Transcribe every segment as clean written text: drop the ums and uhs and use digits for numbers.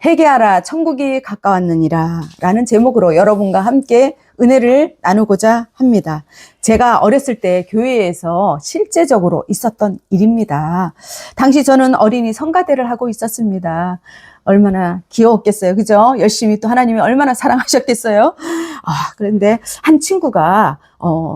회개하라 천국이 가까웠느니라 라는 제목으로 여러분과 함께 은혜를 나누고자 합니다. 제가 어렸을 때 교회에서 실제적으로 있었던 일입니다. 당시 저는 어린이 성가대를 하고 있었습니다. 얼마나 귀여웠겠어요. 그죠? 열심히 또 하나님이 얼마나 사랑하셨겠어요? 그런데 한 친구가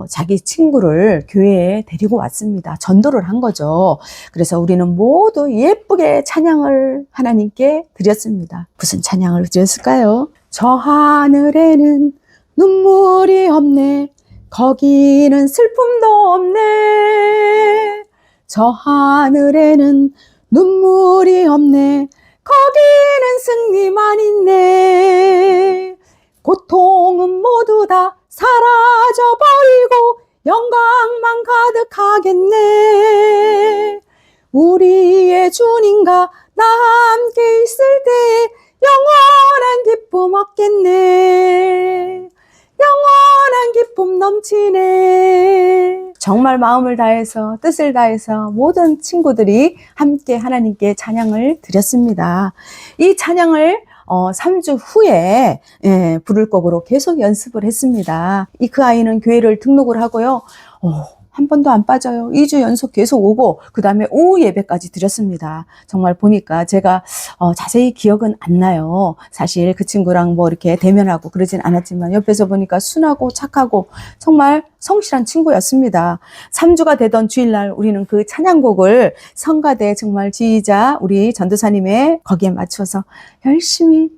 자기 친구를 교회에 데리고 왔습니다. 전도를 한 거죠. 그래서 우리는 모두 예쁘게 찬양을 하나님께 드렸습니다. 무슨 찬양을 드렸을까요? 저 하늘에는 눈물이 없네. 거기는 슬픔도 없네. 저 하늘에는 눈물이 없네. 거기는 승리만 있네. 고통은 모두 다 사라져버리고 영광만 가득하겠네. 우리의 주님과 나 함께 있을 때 영원한 기쁨 얻겠네. 영원한 기쁨 넘치네. 정말 마음을 다해서 뜻을 다해서 모든 친구들이 함께 하나님께 찬양을 드렸습니다. 이 찬양을 3주 후에 부를 곡으로 계속 연습을 했습니다. 그 아이는 교회를 등록을 하고요. 한 번도 안 빠져요. 2주 연속 계속 오고 그 다음에 오후 예배까지 드렸습니다. 정말 보니까 제가 자세히 기억은 안 나요. 사실 그 친구랑 뭐 이렇게 대면하고 그러진 않았지만 옆에서 보니까 순하고 착하고 정말 성실한 친구였습니다. 3주가 되던 주일날 우리는 그 찬양곡을 성가대 정말 지휘자 우리 전도사님의 거기에 맞춰서 열심히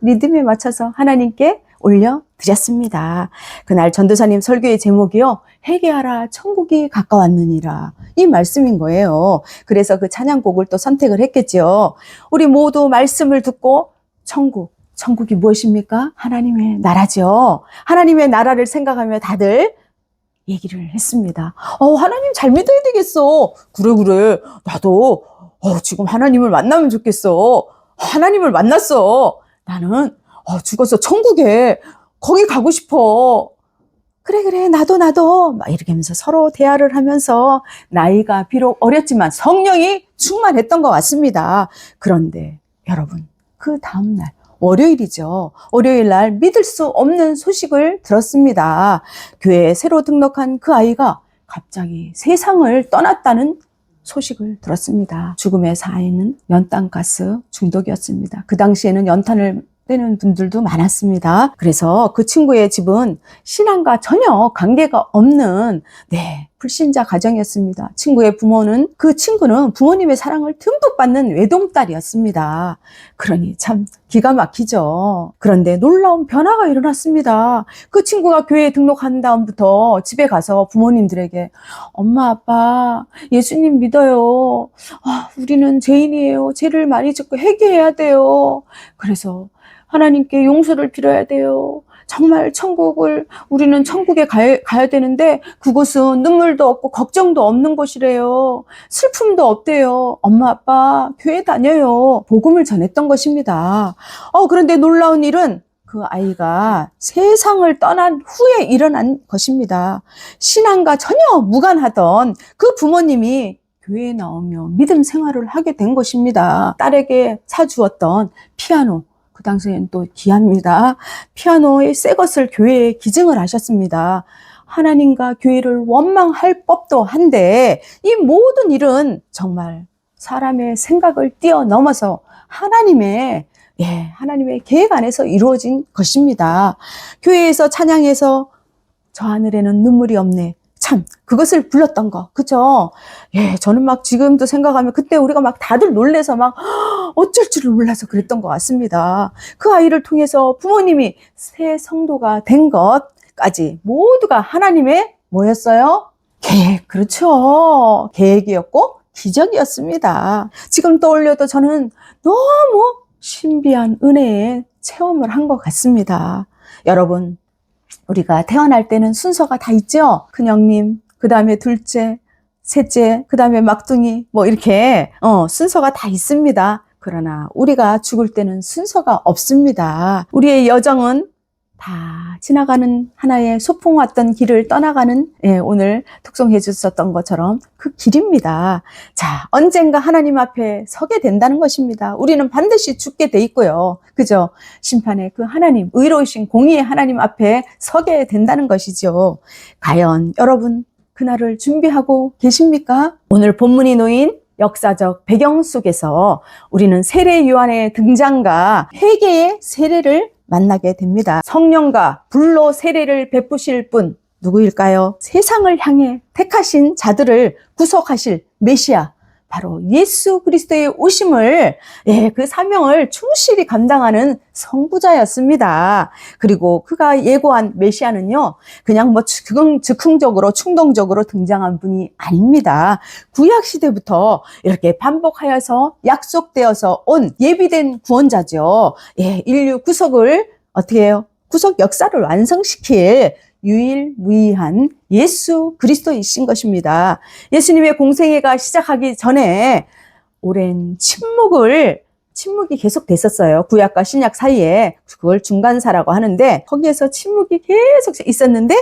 리듬에 맞춰서 하나님께 올려드렸습니다. 그날 전도사님 설교의 제목이요. 회개하라 천국이 가까웠느니라. 이 말씀인 거예요. 그래서 그 찬양곡을 또 선택을 했겠죠. 우리 모두 말씀을 듣고 천국이 무엇입니까? 하나님의 나라죠. 하나님의 나라를 생각하며 다들 얘기를 했습니다. 하나님 잘 믿어야 되겠어. 그래. 나도 지금 하나님을 만나면 좋겠어. 하나님을 만났어. 나는 죽어서 천국에 거기 가고 싶어. 그래 나도 막 이렇게 하면서 서로 대화를 하면서 나이가 비록 어렸지만 성령이 충만했던 것 같습니다. 그런데 여러분 그 다음날 월요일이죠. 월요일 날 믿을 수 없는 소식을 들었습니다. 교회에 새로 등록한 그 아이가 갑자기 세상을 떠났다는 소식을 들었습니다. 죽음의 사인은 연탄가스 중독이었습니다. 그 당시에는 연탄을 빼는 분들도 많았습니다. 그래서 그 친구의 집은 신앙과 전혀 관계가 없는 불신자 가정이었습니다. 그 친구는 부모님의 사랑을 듬뿍 받는 외동딸이었습니다. 그러니 참 기가 막히죠. 그런데 놀라운 변화가 일어났습니다. 그 친구가 교회에 등록한 다음부터 집에 가서 부모님들에게 엄마 아빠 예수님 믿어요. 우리는 죄인이에요. 죄를 많이 짓고 회개해야 돼요. 그래서 하나님께 용서를 빌어야 돼요. 정말 우리는 천국에 가야 되는데 그곳은 눈물도 없고 걱정도 없는 곳이래요. 슬픔도 없대요. 엄마 아빠 교회 다녀요. 복음을 전했던 것입니다. 그런데 놀라운 일은 그 아이가 세상을 떠난 후에 일어난 것입니다. 신앙과 전혀 무관하던 그 부모님이 교회에 나오며 믿음 생활을 하게 된 것입니다. 딸에게 사주었던 피아노, 그 당시엔 또 귀합니다. 피아노의 새 것을 교회에 기증을 하셨습니다. 하나님과 교회를 원망할 법도 한데 이 모든 일은 정말 사람의 생각을 뛰어넘어서 하나님의 계획 안에서 이루어진 것입니다. 교회에서 찬양해서 저 하늘에는 눈물이 없네. 참 그것을 불렀던 거 그죠? 저는 막 지금도 생각하면 그때 우리가 막 다들 놀래서 막 어쩔 줄을 몰라서 그랬던 것 같습니다. 그 아이를 통해서 부모님이 새 성도가 된 것까지 모두가 하나님의 뭐였어요? 계획. 그렇죠. 계획이었고 기적이었습니다. 지금 떠올려도 저는 너무 신비한 은혜의 체험을 한 것 같습니다. 여러분 우리가 태어날 때는 순서가 다 있죠? 큰형님, 그 다음에 둘째, 셋째, 그 다음에 막둥이, 뭐 이렇게 순서가 다 있습니다. 그러나 우리가 죽을 때는 순서가 없습니다. 우리의 여정은 다 지나가는 하나의 소풍 왔던 길을 떠나가는 오늘 독송해 주셨던 것처럼 그 길입니다. 자, 언젠가 하나님 앞에 서게 된다는 것입니다. 우리는 반드시 죽게 돼 있고요. 그죠? 심판의 그 하나님, 의로우신 공의의 하나님 앞에 서게 된다는 것이죠. 과연 여러분 그날을 준비하고 계십니까? 오늘 본문이 놓인 역사적 배경 속에서 우리는 세례 요한의 등장과 회개의 세례를 만나게 됩니다. 성령과 불로 세례를 베푸실 분 누구일까요? 세상을 향해 택하신 자들을 구속하실 메시아, 바로 예수 그리스도의 오심을 그 사명을 충실히 감당하는 성부자였습니다. 그리고 그가 예고한 메시아는요, 그냥 즉흥적으로 충동적으로 등장한 분이 아닙니다. 구약 시대부터 이렇게 반복하여서 약속되어서 온 예비된 구원자죠. 인류 구속을 어떻게 해요? 구속 역사를 완성시킬 유일무이한 예수 그리스도이신 것입니다. 예수님의 공생애가 시작하기 전에 오랜 침묵이 계속 됐었어요. 구약과 신약 사이에. 그걸 중간사라고 하는데 거기에서 침묵이 계속 있었는데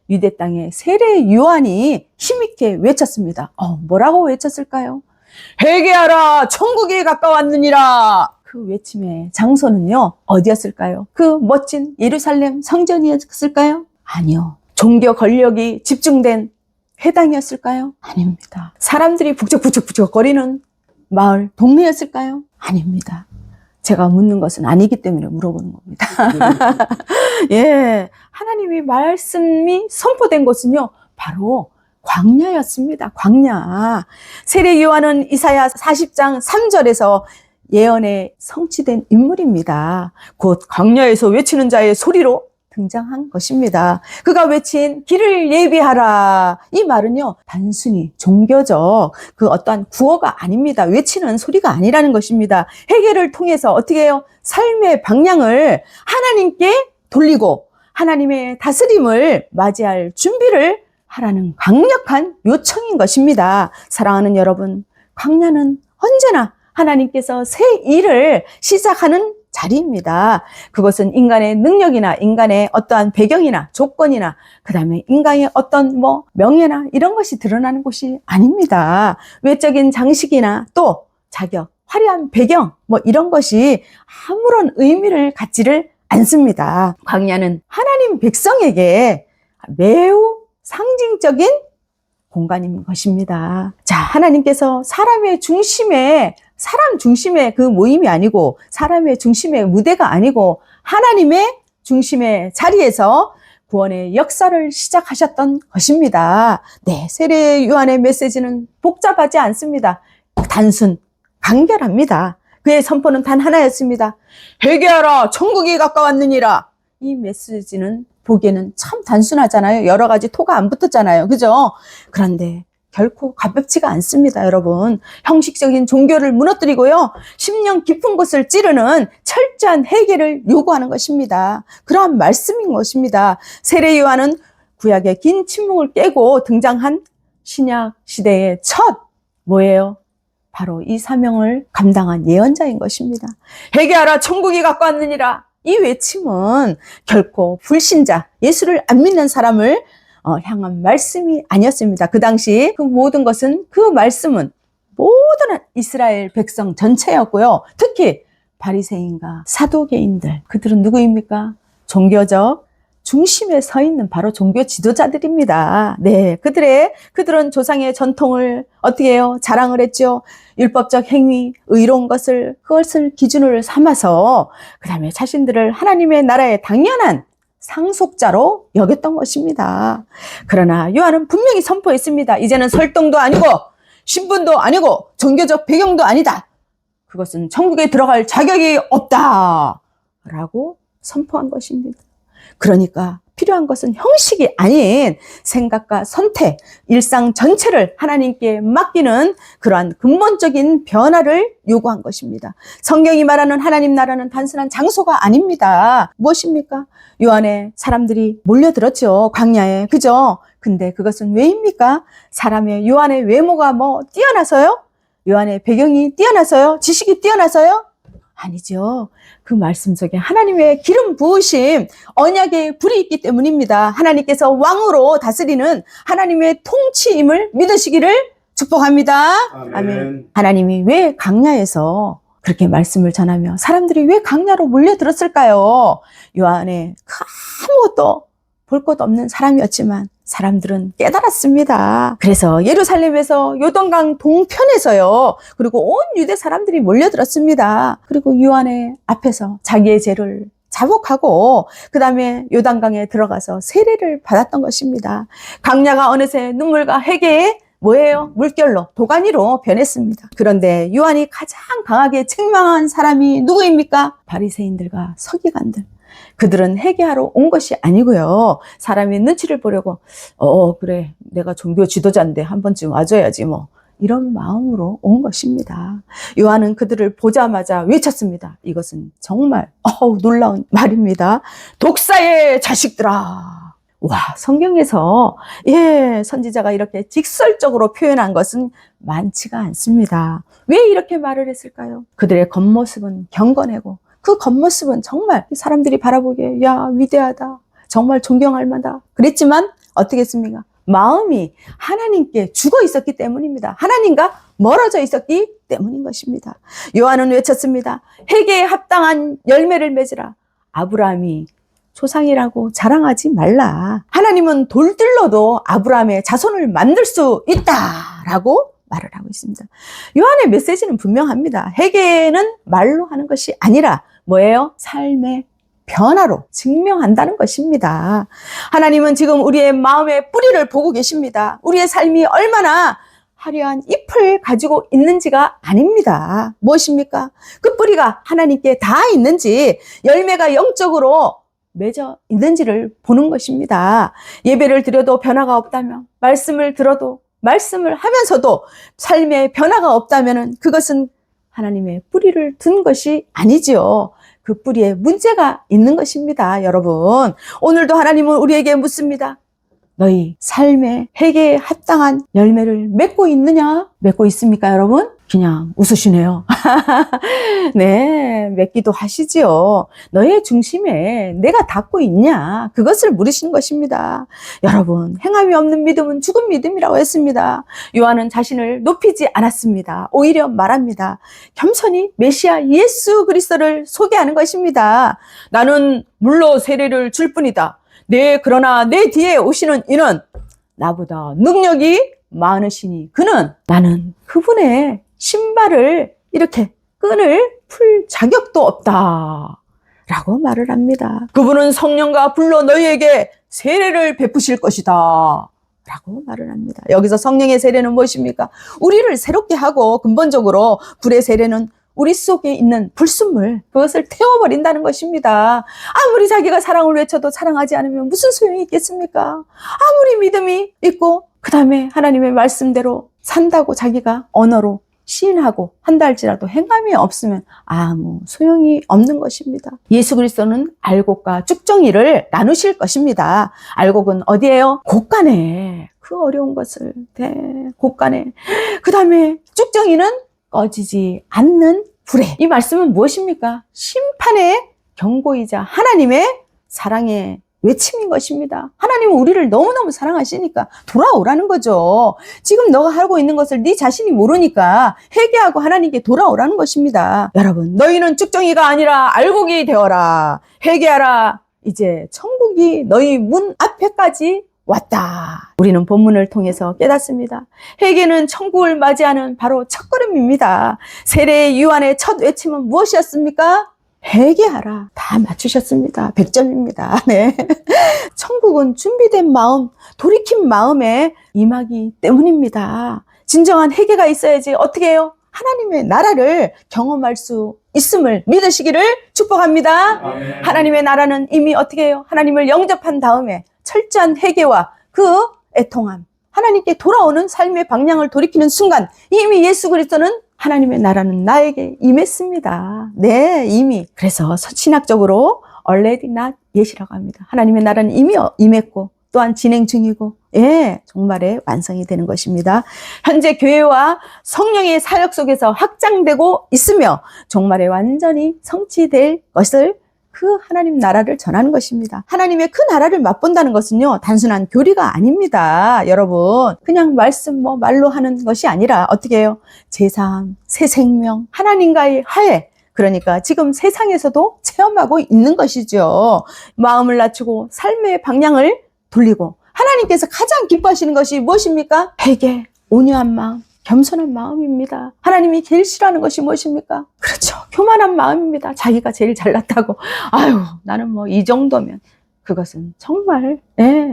유대 땅에 세례 요한이 힘있게 외쳤습니다. 뭐라고 외쳤을까요? 회개하라, 천국이 가까웠느니라. 그 외침의 장소는요, 어디였을까요? 그 멋진 예루살렘 성전이었을까요? 아니요. 종교 권력이 집중된 회당이었을까요? 아닙니다. 사람들이 북적북적 거리는 마을, 동네였을까요? 아닙니다. 제가 묻는 것은 아니기 때문에 물어보는 겁니다. 하나님의 말씀이 선포된 곳은요, 바로 광야였습니다. 광야. 세례 요한은 이사야 40장 3절에서 예언에 성취된 인물입니다. 곧 광야에서 외치는 자의 소리로 등장한 것입니다. 그가 외친 길을 예비하라. 이 말은요, 단순히 종교적 그 어떠한 구호가 아닙니다. 외치는 소리가 아니라는 것입니다. 회개를 통해서 어떻게 해요? 삶의 방향을 하나님께 돌리고 하나님의 다스림을 맞이할 준비를 하라는 강력한 요청인 것입니다. 사랑하는 여러분, 광야는 언제나 하나님께서 새 일을 시작하는 자리입니다. 그것은 인간의 능력이나 인간의 어떠한 배경이나 조건이나 그 다음에 인간의 어떤 명예나 이런 것이 드러나는 곳이 아닙니다. 외적인 장식이나 또 자격, 화려한 배경 이런 것이 아무런 의미를 갖지를 않습니다. 광야는 하나님 백성에게 매우 상징적인 공간인 것입니다. 자, 하나님께서 사람 중심의 그 모임이 아니고 사람의 중심의 무대가 아니고 하나님의 중심의 자리에서 구원의 역사를 시작하셨던 것입니다. 네, 세례 요한의 메시지는 복잡하지 않습니다. 단순, 간결합니다. 그의 선포는 단 하나였습니다. 회개하라, 천국이 가까웠느니라. 이 메시지는 보기에는 참 단순하잖아요. 여러 가지 토가 안 붙었잖아요. 그죠? 그런데 결코 가볍지가 않습니다, 여러분. 형식적인 종교를 무너뜨리고요, 심령 깊은 곳을 찌르는 철저한 회개를 요구하는 것입니다. 그러한 말씀인 것입니다. 세례 요한은 구약의 긴 침묵을 깨고 등장한 신약 시대의 첫 뭐예요? 바로 이 사명을 감당한 예언자인 것입니다. 회개하라, 천국이 가까웠느니라. 이 외침은 결코 불신자, 예수를 안 믿는 사람을 향한 말씀이 아니었습니다. 그 당시 그 모든 것은, 그 말씀은 모든 이스라엘 백성 전체였고요. 특히 바리새인과 사두개인들, 그들은 누구입니까? 종교적 중심에 서 있는 바로 종교 지도자들입니다. 네, 그들은 조상의 전통을 어떻게 해요? 자랑을 했죠. 율법적 행위, 의로운 그것을 기준으로 삼아서 그 다음에 자신들을 하나님의 나라의 당연한 상속자로 여겼던 것입니다. 그러나 요한은 분명히 선포했습니다. 이제는 설동도 아니고 신분도 아니고 종교적 배경도 아니다. 그것은 천국에 들어갈 자격이 없다. 라고 선포한 것입니다. 그러니까 필요한 것은 형식이 아닌 생각과 선택, 일상 전체를 하나님께 맡기는 그러한 근본적인 변화를 요구한 것입니다. 성경이 말하는 하나님 나라는 단순한 장소가 아닙니다. 무엇입니까? 요한의 사람들이 몰려들었죠. 광야에. 그죠? 근데 그것은 왜입니까? 요한의 외모가 뛰어나서요? 요한의 배경이 뛰어나서요? 지식이 뛰어나서요? 아니죠. 그 말씀 속에 하나님의 기름 부으심, 언약의 불이 있기 때문입니다. 하나님께서 왕으로 다스리는 하나님의 통치임을 믿으시기를 축복합니다. 아멘. 하나님이 왜 광야에서 그렇게 말씀을 전하며 사람들이 왜 광야로 몰려들었을까요? 요 안에 아무것도 볼 것 없는 사람이었지만 사람들은 깨달았습니다. 그래서 예루살렘에서 요단강 동편에서요, 그리고 온 유대 사람들이 몰려들었습니다. 그리고 요한의 앞에서 자기의 죄를 자복하고 그 다음에 요단강에 들어가서 세례를 받았던 것입니다. 광야가 어느새 눈물과 회개의 뭐예요? 물결로, 도가니로 변했습니다. 그런데 요한이 가장 강하게 책망한 사람이 누구입니까? 바리새인들과 서기관들. 그들은 회개하러 온 것이 아니고요. 사람의 눈치를 보려고 그래, 내가 종교 지도자인데 한 번쯤 와줘야지 뭐, 이런 마음으로 온 것입니다. 요한은 그들을 보자마자 외쳤습니다. 이것은 정말 놀라운 말입니다. 독사의 자식들아. 와, 성경에서 선지자가 이렇게 직설적으로 표현한 것은 많지가 않습니다. 왜 이렇게 말을 했을까요? 그들의 겉모습은 경건하고 그 겉모습은 정말 사람들이 바라보기에 야, 위대하다, 정말 존경할 만하다 그랬지만 어떻게 했습니까? 마음이 하나님께 죽어 있었기 때문입니다. 하나님과 멀어져 있었기 때문인 것입니다. 요한은 외쳤습니다. 회개에 합당한 열매를 맺으라. 아브라함이 조상이라고 자랑하지 말라. 하나님은 돌들로도 아브라함의 자손을 만들 수 있다라고 말을 하고 있습니다. 요한의 메시지는 분명합니다. 회개는 말로 하는 것이 아니라 뭐예요? 삶의 변화로 증명한다는 것입니다. 하나님은 지금 우리의 마음의 뿌리를 보고 계십니다. 우리의 삶이 얼마나 화려한 잎을 가지고 있는지가 아닙니다. 무엇입니까? 그 뿌리가 하나님께 닿아 있는지, 열매가 영적으로 맺어 있는지를 보는 것입니다. 예배를 드려도 변화가 없다면, 말씀을 들어도, 말씀을 하면서도 삶의 변화가 없다면 그것은 하나님의 뿌리를 둔 것이 아니지요. 그 뿌리에 문제가 있는 것입니다. 여러분, 오늘도 하나님은 우리에게 묻습니다. 너희 삶의 회개에 합당한 열매를 맺고 있느냐? 맺고 있습니까, 여러분? 그냥 웃으시네요. 네, 맺기도 하시지요. 너의 중심에 내가 닿고 있냐? 그것을 물으시는 것입니다. 여러분, 행함이 없는 믿음은 죽은 믿음이라고 했습니다. 요한은 자신을 높이지 않았습니다. 오히려 말합니다. 겸손히 메시아 예수 그리스도를 소개하는 것입니다. 나는 물로 세례를 줄 뿐이다. 그러나 내 뒤에 오시는 이는 나보다 능력이 많으시니 나는 그분의 신발을 이렇게 끈을 풀 자격도 없다 라고 말을 합니다. 그분은 성령과 불로 너희에게 세례를 베푸실 것이다 라고 말을 합니다. 여기서 성령의 세례는 무엇입니까? 우리를 새롭게 하고 근본적으로 불의 세례는 우리 속에 있는 불순물, 그것을 태워버린다는 것입니다. 아무리 자기가 사랑을 외쳐도 사랑하지 않으면 무슨 소용이 있겠습니까? 아무리 믿음이 있고 그 다음에 하나님의 말씀대로 산다고 자기가 언어로 시인하고 한다 할지라도 행함이 없으면 아무 소용이 없는 것입니다. 예수 그리스도는 알곡과 쭉정이를 나누실 것입니다. 알곡은 어디예요? 곳간에, 그 어려운 것을 곳간에. 그 다음에 쭉정이는 꺼지지 않는 불에. 이 말씀은 무엇입니까? 심판의 경고이자 하나님의 사랑의 외침인 것입니다. 하나님은 우리를 너무너무 사랑하시니까 돌아오라는 거죠. 지금 너가 하고 있는 것을 네 자신이 모르니까 회개하고 하나님께 돌아오라는 것입니다. 여러분, 너희는 쭉정이가 아니라 알곡이 되어라. 회개하라. 이제 천국이 너희 문 앞에까지 왔다. 우리는 본문을 통해서 깨닫습니다. 회개는 천국을 맞이하는 바로 첫걸음입니다. 세례의 요한의 첫 외침은 무엇이었습니까? 회개하라. 다 맞추셨습니다. 100점입니다. 네. 천국은 준비된 마음, 돌이킨 마음에 임하기 때문입니다. 진정한 회개가 있어야지 어떻게 해요? 하나님의 나라를 경험할 수 있음을 믿으시기를 축복합니다. 아멘. 하나님의 나라는 이미 어떻게 해요? 하나님을 영접한 다음에 철저한 회개와 그 애통함, 하나님께 돌아오는 삶의 방향을 돌이키는 순간 이미 예수 그리스도는 하나님의 나라는 나에게 임했습니다. 네, 이미. 그래서 신학적으로 already not yet이라고 합니다. 하나님의 나라는 이미 임했고 또한 진행 중이고, 예, 종말에 완성이 되는 것입니다. 현재 교회와 성령의 사역 속에서 확장되고 있으며 종말에 완전히 성취될 것을 그 하나님 나라를 전하는 것입니다. 하나님의 그 나라를 맛본다는 것은요, 단순한 교리가 아닙니다. 여러분, 그냥 말씀 말로 하는 것이 아니라 어떻게 해요? 제3, 새 생명, 하나님과의 화해, 그러니까 지금 세상에서도 체험하고 있는 것이죠. 마음을 낮추고 삶의 방향을 돌리고, 하나님께서 가장 기뻐하시는 것이 무엇입니까? 회개, 온유한 마음, 겸손한 마음입니다. 하나님이 제일 싫어하는 것이 무엇입니까? 그렇죠. 교만한 마음입니다. 자기가 제일 잘났다고. 아유, 나는 이 정도면. 그것은 정말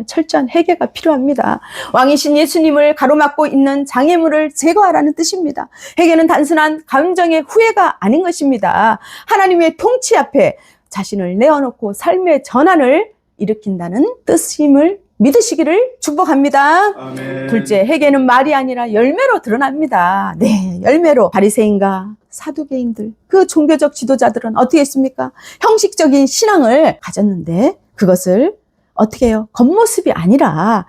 철저한 회개가 필요합니다. 왕이신 예수님을 가로막고 있는 장애물을 제거하라는 뜻입니다. 회개는 단순한 감정의 후회가 아닌 것입니다. 하나님의 통치 앞에 자신을 내어놓고 삶의 전환을 일으킨다는 뜻임을 믿으시기를 축복합니다. 아멘. 둘째, 회개는 말이 아니라 열매로 드러납니다. 네, 열매로. 바리새인과 사두개인들, 그 종교적 지도자들은 어떻게 했습니까? 형식적인 신앙을 가졌는데 그것을 어떻게 해요? 겉모습이 아니라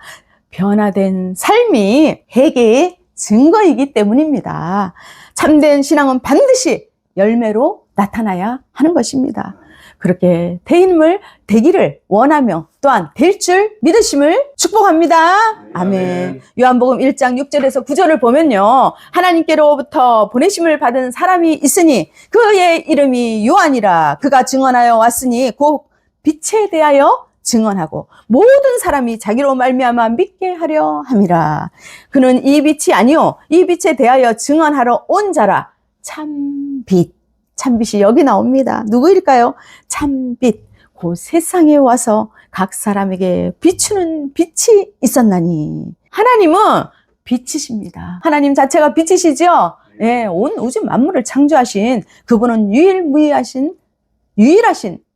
변화된 삶이 회개의 증거이기 때문입니다. 참된 신앙은 반드시 열매로 나타나야 하는 것입니다. 그렇게 되기를 원하며 또한 될 줄 믿으심을 축복합니다. 아멘. 요한복음 1장 6절에서 9절을 보면요, 하나님께로부터 보내심을 받은 사람이 있으니 그의 이름이 요한이라. 그가 증언하여 왔으니 곧 빛에 대하여 증언하고 모든 사람이 자기로 말미암아 믿게 하려 함이라. 그는 이 빛이 아니요 이 빛에 대하여 증언하러 온 자라. 참빛. 참빛이 여기 나옵니다. 누구일까요? 참빛. 그 세상에 와서 각 사람에게 비추는 빛이 있었나니. 하나님은 빛이십니다. 하나님 자체가 빛이시죠? 네, 온 우주 만물을 창조하신 그분은 유일하신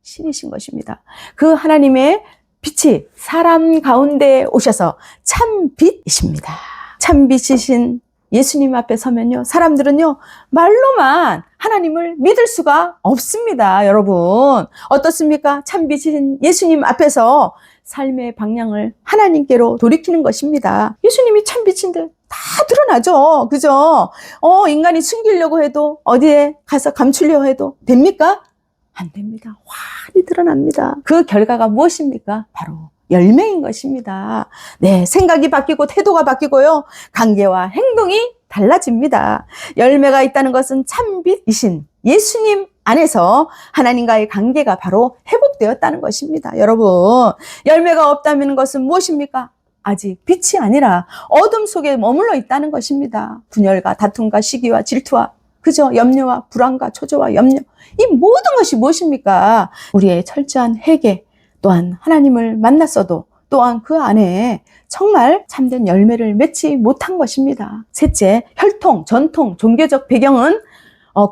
신이신 것입니다. 그 하나님의 빛이 사람 가운데 오셔서 참빛이십니다. 참빛이신 예수님 앞에 서면요, 사람들은요, 말로만 하나님을 믿을 수가 없습니다. 여러분, 어떻습니까? 참빛이신 예수님 앞에서 삶의 방향을 하나님께로 돌이키는 것입니다. 예수님이 참빛인데 다 드러나죠. 그죠? 인간이 숨기려고 해도, 어디에 가서 감추려고 해도 됩니까? 안 됩니다. 환히 드러납니다. 그 결과가 무엇입니까? 바로 열매인 것입니다. 네, 생각이 바뀌고 태도가 바뀌고요, 관계와 행동이 달라집니다. 열매가 있다는 것은 참빛이신 예수님 안에서 하나님과의 관계가 바로 회복되었다는 것입니다. 여러분, 열매가 없다는 것은 무엇입니까? 아직 빛이 아니라 어둠 속에 머물러 있다는 것입니다. 분열과 다툼과 시기와 질투와, 그죠? 염려와 불안과 초조와 염려, 이 모든 것이 무엇입니까? 우리의 철저한 회개, 또한 하나님을 만났어도 또한 그 안에 정말 참된 열매를 맺지 못한 것입니다. 셋째, 혈통, 전통, 종교적 배경은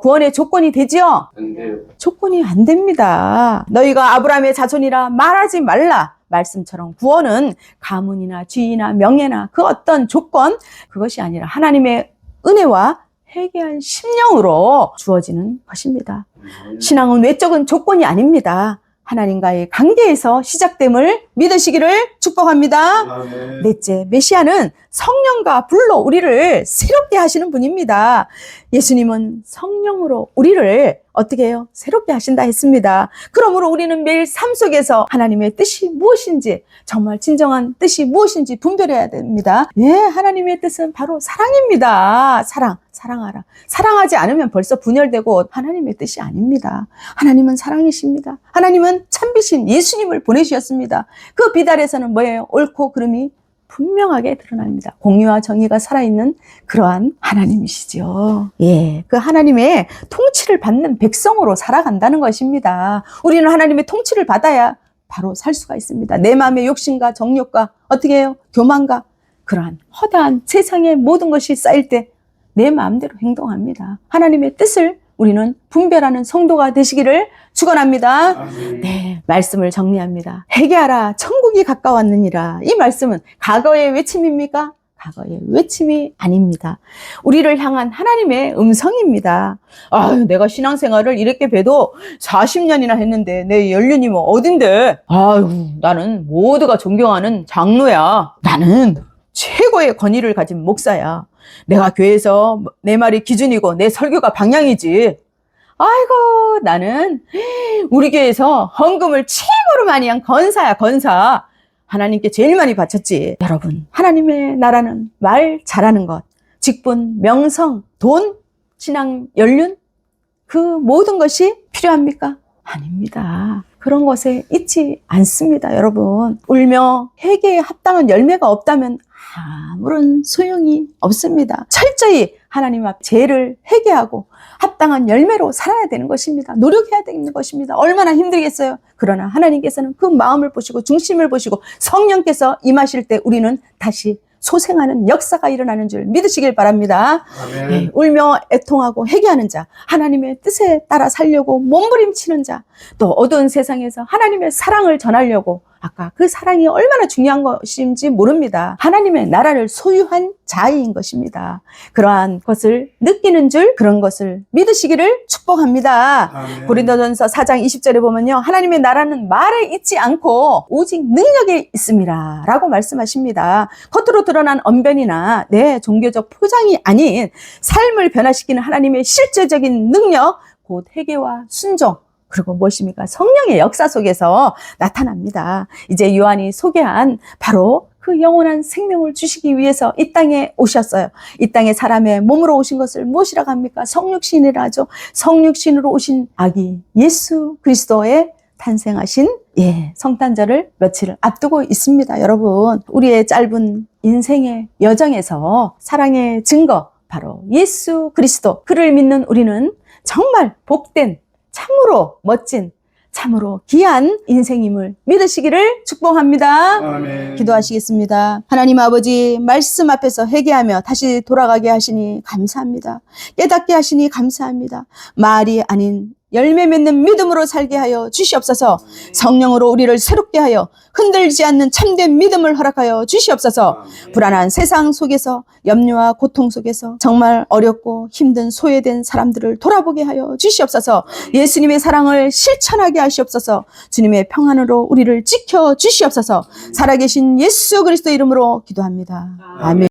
구원의 조건이 되지요? 안 돼요. 조건이 안 됩니다. 너희가 아브라함의 자손이라 말하지 말라. 말씀처럼 구원은 가문이나 지위나 명예나 그 어떤 조건, 그것이 아니라 하나님의 은혜와 회개한 심령으로 주어지는 것입니다. 신앙은 외적인 조건이 아닙니다. 하나님과의 관계에서 시작됨을 믿으시기를 축복합니다. 아멘. 넷째, 메시아는 성령과 불로 우리를 새롭게 하시는 분입니다. 예수님은 성령으로 우리를 어떻게 해요? 새롭게 하신다 했습니다. 그러므로 우리는 매일 삶 속에서 하나님의 뜻이 무엇인지, 정말 진정한 뜻이 무엇인지 분별해야 됩니다. 예, 하나님의 뜻은 바로 사랑입니다. 사랑하라. 사랑하지 않으면 벌써 분열되고 하나님의 뜻이 아닙니다. 하나님은 사랑이십니다. 하나님은 참빛인 예수님을 보내주셨습니다. 그 빛 아래서는 뭐예요? 옳고 그름이 분명하게 드러납니다. 공의와 정의가 살아있는 그러한 하나님이시죠. 예, 그 하나님의 통치를 받는 백성으로 살아간다는 것입니다. 우리는 하나님의 통치를 받아야 바로 살 수가 있습니다. 내 마음의 욕심과 정욕과 어떻게 해요? 교만과 그러한 허다한 세상의 모든 것이 쌓일 때 내 마음대로 행동합니다. 하나님의 뜻을 우리는 분별하는 성도가 되시기를 축원합니다. 아멘. 네, 말씀을 정리합니다. 회개하라, 천국이 가까웠느니라. 이 말씀은 과거의 외침입니까? 과거의 외침이 아닙니다. 우리를 향한 하나님의 음성입니다. 아유, 내가 신앙생활을 이렇게 봬도 40년이나 했는데 내 연륜이 뭐 어딘데? 아유, 나는 모두가 존경하는 장로야. 나는 최고의 권위를 가진 목사야. 내가 교회에서 내 말이 기준이고 내 설교가 방향이지. 아이고, 나는 우리 교회에서 헌금을 최고로 많이 한 건사야, 건사. 하나님께 제일 많이 바쳤지. 여러분, 하나님의 나라는 말 잘하는 것, 직분, 명성, 돈, 신앙, 연륜, 그 모든 것이 필요합니까? 아닙니다. 그런 것에 있지 않습니다, 여러분. 울며 회개에 합당한 열매가 없다면 아무런 소용이 없습니다. 철저히 하나님 앞 죄를 회개하고 합당한 열매로 살아야 되는 것입니다. 노력해야 되는 것입니다. 얼마나 힘들겠어요. 그러나 하나님께서는 그 마음을 보시고 중심을 보시고 성령께서 임하실 때 우리는 다시 소생하는 역사가 일어나는 줄 믿으시길 바랍니다. 네, 울며 애통하고 회개하는 자, 하나님의 뜻에 따라 살려고 몸부림치는 자, 또 어두운 세상에서 하나님의 사랑을 전하려고 아까 그 사랑이 얼마나 중요한 것인지 모릅니다. 하나님의 나라를 소유한 자인 것입니다. 그러한 것을 느끼는 줄 그런 것을 믿으시기를 축복합니다. 아멘. 고린도전서 4장 20절에 보면요. 하나님의 나라는 말에 있지 않고 오직 능력에 있음이라 라고 말씀하십니다. 겉으로 드러난 언변이나 내 종교적 포장이 아닌 삶을 변화시키는 하나님의 실제적인 능력, 곧 회개와 순종, 그리고 무엇입니까? 성령의 역사 속에서 나타납니다. 이제 요한이 소개한 바로 그 영원한 생명을 주시기 위해서 이 땅에 오셨어요. 이 땅에 사람의 몸으로 오신 것을 무엇이라고 합니까? 성육신이라 하죠. 성육신으로 오신 아기 예수 그리스도의 탄생하신 성탄절을 며칠 앞두고 있습니다. 여러분, 우리의 짧은 인생의 여정에서 사랑의 증거, 바로 예수 그리스도, 그를 믿는 우리는 정말 복된, 참으로 멋진, 참으로 귀한 인생임을 믿으시기를 축복합니다. 아멘. 기도하시겠습니다. 하나님 아버지, 말씀 앞에서 회개하며 다시 돌아가게 하시니 감사합니다. 깨닫게 하시니 감사합니다. 말이 아닌 열매 맺는 믿음으로 살게 하여 주시옵소서. 성령으로 우리를 새롭게 하여 흔들지 않는 참된 믿음을 허락하여 주시옵소서. 불안한 세상 속에서, 염려와 고통 속에서 정말 어렵고 힘든 소외된 사람들을 돌아보게 하여 주시옵소서. 예수님의 사랑을 실천하게 하시옵소서. 주님의 평안으로 우리를 지켜 주시옵소서. 살아계신 예수 그리스도 이름으로 기도합니다. 아멘.